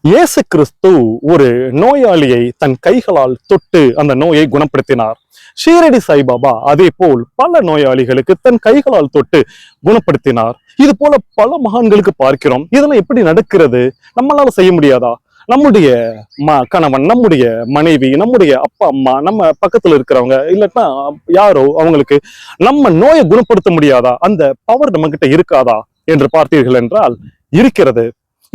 இயேசு கிறிஸ்து ஒரு நோயாளியை தன் கைகளால் தொட்டு அந்த நோயை குணப்படுத்தினார். ஷீரடி சாய்பாபா அதே போல் பல நோயாளிகளுக்கு தன் கைகளால் தொட்டு குணப்படுத்தினார். இது போல பல மகான்களுக்கு பார்க்கிறோம். இதெல்லாம் எப்படி நடக்கிறது? நம்மளால செய்ய முடியாதா? நம்முடைய கணவன், நம்முடைய மனைவி, நம்முடைய அப்பா அம்மா, நம்ம பக்கத்துல இருக்கிறவங்க, இல்லட்டா யாரோ அவங்களுக்கு நம்ம நோயை குணப்படுத்த முடியாதா? அந்த பவர் நம்ம கிட்ட இருக்காதா என்று பார்த்தீர்கள் என்றால் இருக்கிறது.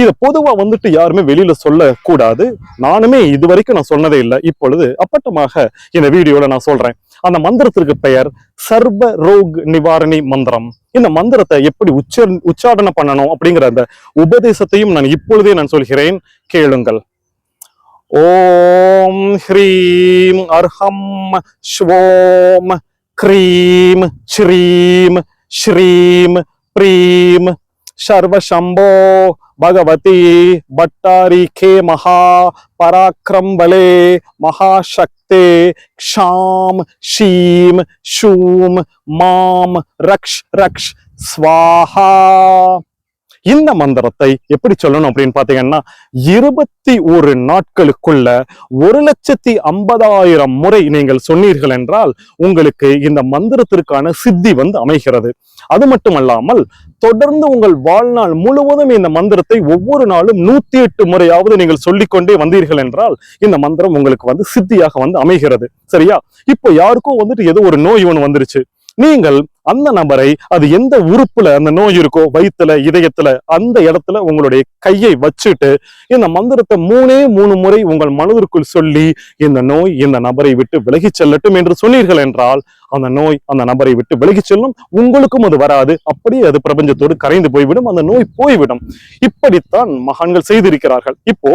இத பொதுவா யாருமே வெளியில சொல்ல கூடாது. நானுமே இதுவரைக்கும் நான் சொன்னதே இல்லை. இப்பொழுது அப்பட்டமாக இந்த வீடியோல நான் சொல்றேன். அந்த மந்திரத்திற்கு பெயர் சர்வ ரோக் நிவாரணி மந்திரம். இந்த மந்திரத்தை எப்படி உச்சாரணை பண்ணணும் அப்படிங்கிற அந்த உபதேசத்தையும் நான் இப்பொழுதே நான் சொல்கிறேன், கேளுங்கள். ஓம் ஹ்ரீம் அர்ஹம் ஸ்வோம் க்ரீம் ஸ்ரீம் ஸ்ரீம் ப்ரீம் சர்வ சம்போ भगवती भट्टारी खे महा पराक्रम बले महाशक्ते क्षाम शीम शूम माम रक्ष रक्ष स्वाहा. இந்த மந்திரத்தை எப்படி சொல்லணும் அப்படின்னு பாத்தீங்கன்னா 21 நாட்களுக்குள்ள 1,50,000 முறை நீங்கள் சொன்னீர்கள் என்றால் உங்களுக்கு இந்த மந்திரத்திற்கான சித்தி அமைகிறது. அது மட்டுமல்லாமல் தொடர்ந்து உங்கள் வாழ்நாள் முழுவதும் இந்த மந்திரத்தை ஒவ்வொரு நாளும் 108 முறையாவது நீங்கள் சொல்லிக்கொண்டே வந்தீர்கள் என்றால் இந்த மந்திரம் உங்களுக்கு சித்தியாக அமைகிறது. சரியா? இப்போ யாருக்கும் ஏதோ ஒரு நோய் ஒன்று வந்துருச்சு. நீங்கள் அந்த நபரை, அது எந்த உறுப்புல அந்த நோய் இருக்கோ, வயிற்றுல, இதயத்துல, அந்த இடத்துல உங்களுடைய கையை வச்சுட்டு இந்த மந்திரத்தை 3 முறை உங்கள் மனதிற்குள் சொல்லி இந்த நோய் இந்த நபரை விட்டு விலகி செல்லட்டும் என்று சொன்னீர்கள் என்றால் அந்த நோய் அந்த நபரை விட்டு விலகி செல்லும். உங்களுக்கும் அது வராது. அப்படியே அது பிரபஞ்சத்தோடு கரைந்து போய்விடும். அந்த நோய் போய்விடும். இப்படித்தான் மகான்கள் செய்திருக்கிறார்கள். இப்போ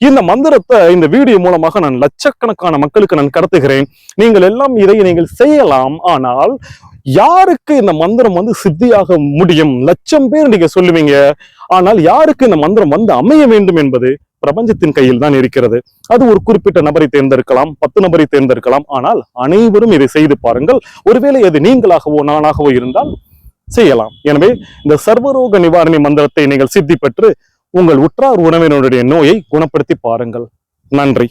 இந்த மந்திரத்தை இந்த வீடியோ மூலமாக நான் லட்சக்கணக்கான மக்களுக்கு நான் கடத்துகிறேன். நீங்கள் எல்லாம் இதை நீங்கள் செய்யலாம். ஆனால் யாருக்கு இந்த மந்திரம் சித்தியாக முடியும்? 1,00,000 பேர் நீங்க சொல்லுவீங்க. ஆனால் யாருக்கு இந்த மந்திரம் அமைய வேண்டும் என்பது பிரபஞ்சத்தின் கையில் தான் இருக்கிறது. அது ஒரு குறிப்பிட்ட நபரை தேர்ந்தெடுக்கலாம், 10 நபரை தேர்ந்தெடுக்கலாம். ஆனால் அனைவரும் இதை செய்து பாருங்கள். ஒருவேளை அது நீங்களாகவோ நானாகவோ இருந்தால் செய்யலாம். எனவே இந்த சர்வரோக நிவாரணி மந்திரத்தை நீங்கள் சித்தி பெற்று உங்கள் உற்றார் உறவினருடைய நோயை குணப்படுத்தி பாருங்கள். நன்றி.